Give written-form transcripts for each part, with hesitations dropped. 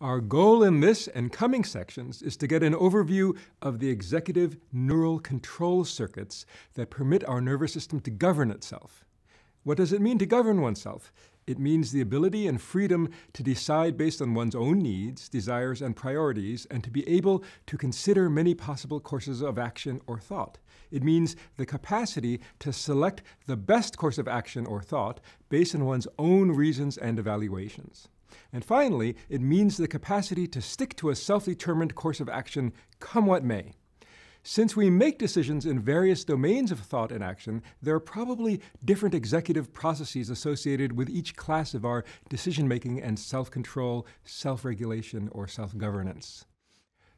Our goal in this and coming sections is to get an overview of the executive neural control circuits that permit our nervous system to govern itself. What does it mean to govern oneself? It means the ability and freedom to decide based on one's own needs, desires, and priorities, and to be able to consider many possible courses of action or thought. It means the capacity to select the best course of action or thought based on one's own reasons and evaluations. And finally, it means the capacity to stick to a self-determined course of action, come what may. Since we make decisions in various domains of thought and action, there are probably different executive processes associated with each class of our decision-making and self-control, self-regulation, or self-governance.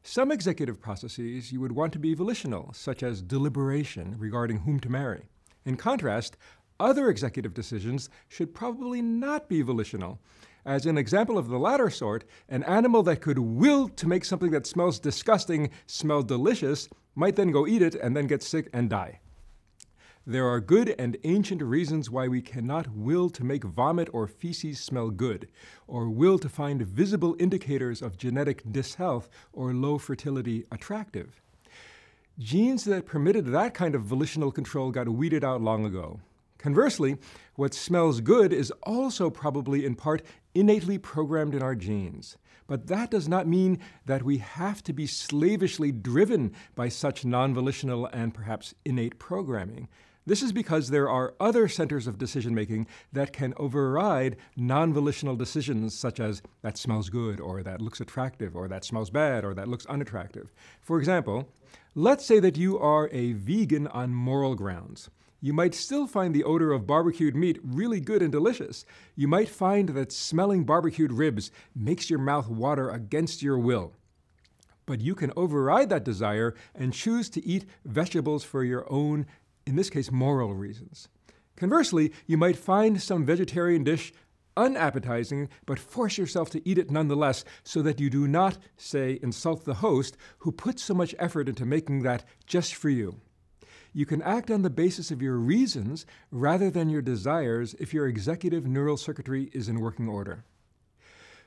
Some executive processes you would want to be volitional, such as deliberation regarding whom to marry. In contrast, other executive decisions should probably not be volitional. As an example of the latter sort, an animal that could will to make something that smells disgusting smell delicious might then go eat it and then get sick and die. There are good and ancient reasons why we cannot will to make vomit or feces smell good, or will to find visible indicators of genetic dishealth or low fertility attractive. Genes that permitted that kind of volitional control got weeded out long ago. Conversely, what smells good is also probably in part innately programmed in our genes. But that does not mean that we have to be slavishly driven by such non-volitional and perhaps innate programming. This is because there are other centers of decision-making that can override non-volitional decisions such as that smells good, or that looks attractive, or that smells bad, or that looks unattractive. For example, let's say that you are a vegan on moral grounds. You might still find the odor of barbecued meat really good and delicious. You might find that smelling barbecued ribs makes your mouth water against your will. But you can override that desire and choose to eat vegetables for your own, in this case, moral reasons. Conversely, you might find some vegetarian dish unappetizing, but force yourself to eat it nonetheless so that you do not, say, insult the host who put so much effort into making that just for you. You can act on the basis of your reasons rather than your desires if your executive neural circuitry is in working order.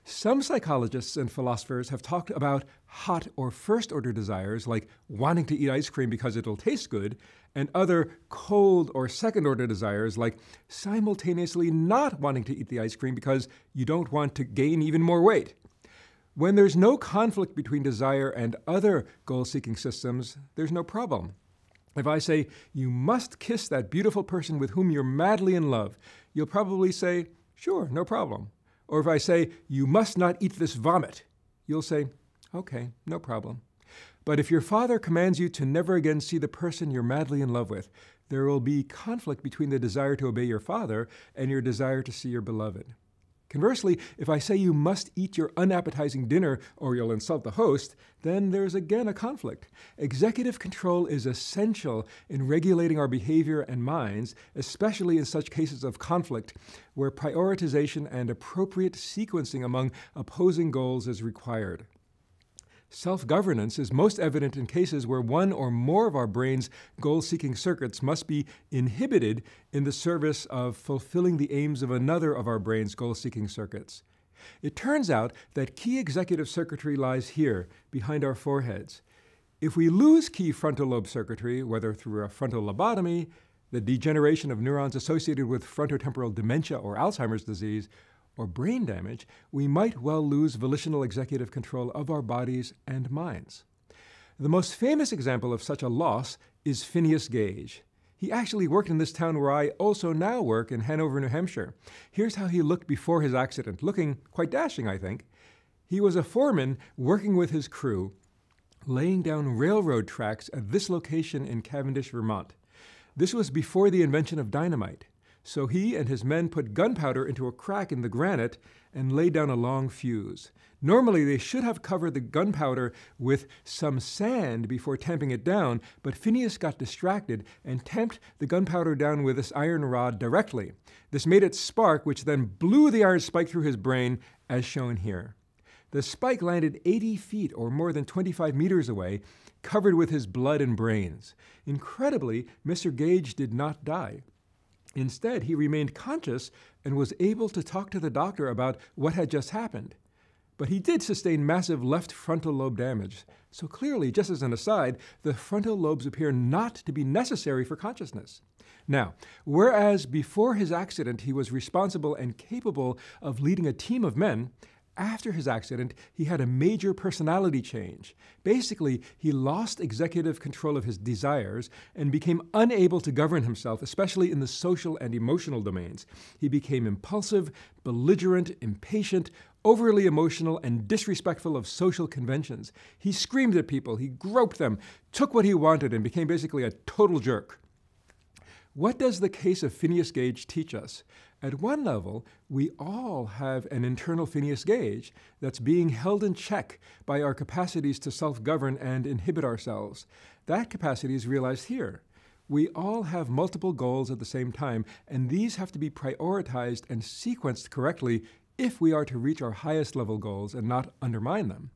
Some psychologists and philosophers have talked about hot or first-order desires like wanting to eat ice cream because it'll taste good, and other cold or second-order desires like simultaneously not wanting to eat the ice cream because you don't want to gain even more weight. When there's no conflict between desire and other goal-seeking systems, there's no problem. If I say, you must kiss that beautiful person with whom you're madly in love, you'll probably say, sure, no problem. Or if I say, you must not eat this vomit, you'll say, okay, no problem. But if your father commands you to never again see the person you're madly in love with, there will be conflict between the desire to obey your father and your desire to see your beloved. Conversely, if I say you must eat your unappetizing dinner or you'll insult the host, then there's again a conflict. Executive control is essential in regulating our behavior and minds, especially in such cases of conflict where prioritization and appropriate sequencing among opposing goals is required. Self-governance is most evident in cases where one or more of our brain's goal-seeking circuits must be inhibited in the service of fulfilling the aims of another of our brain's goal-seeking circuits. It turns out that key executive circuitry lies here, behind our foreheads. If we lose key frontal lobe circuitry, whether through a frontal lobotomy, the degeneration of neurons associated with frontotemporal dementia or Alzheimer's disease, or brain damage, we might well lose volitional executive control of our bodies and minds. The most famous example of such a loss is Phineas Gage. He actually worked in this town where I also now work in Hanover, New Hampshire. Here's how he looked before his accident, looking quite dashing, I think. He was a foreman working with his crew, laying down railroad tracks at this location in Cavendish, Vermont. This was before the invention of dynamite. So he and his men put gunpowder into a crack in the granite and laid down a long fuse. Normally, they should have covered the gunpowder with some sand before tamping it down, but Phineas got distracted and tamped the gunpowder down with this iron rod directly. This made it spark, which then blew the iron spike through his brain, as shown here. The spike landed 80 feet or more than 25 meters away, covered with his blood and brains. Incredibly, Mr. Gage did not die. Instead, he remained conscious and was able to talk to the doctor about what had just happened. But he did sustain massive left frontal lobe damage. So clearly, just as an aside, the frontal lobes appear not to be necessary for consciousness. Now, whereas before his accident he was responsible and capable of leading a team of men, after his accident, he had a major personality change. Basically, he lost executive control of his desires and became unable to govern himself, especially in the social and emotional domains. He became impulsive, belligerent, impatient, overly emotional, and disrespectful of social conventions. He screamed at people, he groped them, took what he wanted, and became basically a total jerk. What does the case of Phineas Gage teach us? At one level, we all have an internal Phineas Gage that's being held in check by our capacities to self-govern and inhibit ourselves. That capacity is realized here. We all have multiple goals at the same time, and these have to be prioritized and sequenced correctly if we are to reach our highest level goals and not undermine them.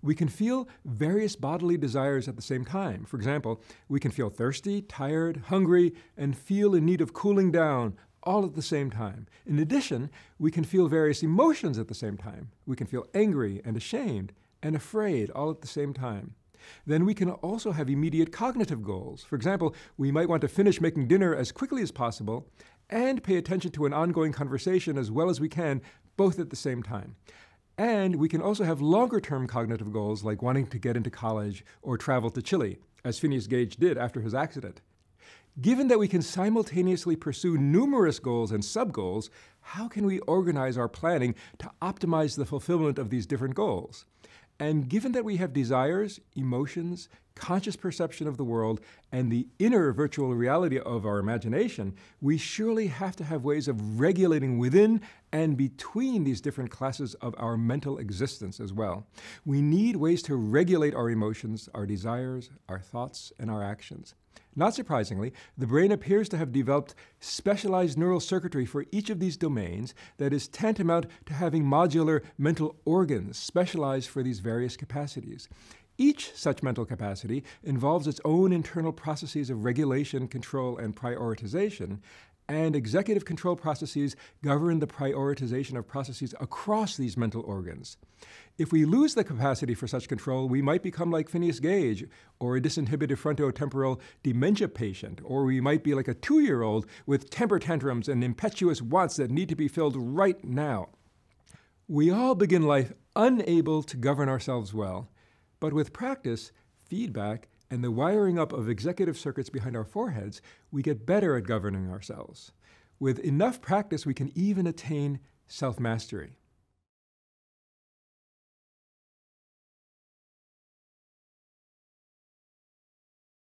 We can feel various bodily desires at the same time. For example, we can feel thirsty, tired, hungry, and feel in need of cooling down, all at the same time. In addition, we can feel various emotions at the same time. We can feel angry and ashamed and afraid all at the same time. Then we can also have immediate cognitive goals. For example, we might want to finish making dinner as quickly as possible and pay attention to an ongoing conversation as well as we can, both at the same time. And we can also have longer-term cognitive goals like wanting to get into college or travel to Chile, as Phineas Gage did after his accident. Given that we can simultaneously pursue numerous goals and sub-goals, how can we organize our planning to optimize the fulfillment of these different goals? And given that we have desires, emotions, conscious perception of the world, and the inner virtual reality of our imagination, we surely have to have ways of regulating within and between these different classes of our mental existence as well. We need ways to regulate our emotions, our desires, our thoughts, and our actions. Not surprisingly, the brain appears to have developed specialized neural circuitry for each of these domains that is tantamount to having modular mental organs specialized for these various capacities. Each such mental capacity involves its own internal processes of regulation, control, and prioritization, and executive control processes govern the prioritization of processes across these mental organs. If we lose the capacity for such control, we might become like Phineas Gage, or a disinhibited frontotemporal dementia patient, or we might be like a 2-year-old with temper tantrums and impetuous wants that need to be filled right now. We all begin life unable to govern ourselves well, but with practice, feedback, and the wiring up of executive circuits behind our foreheads, we get better at governing ourselves. With enough practice, we can even attain self-mastery.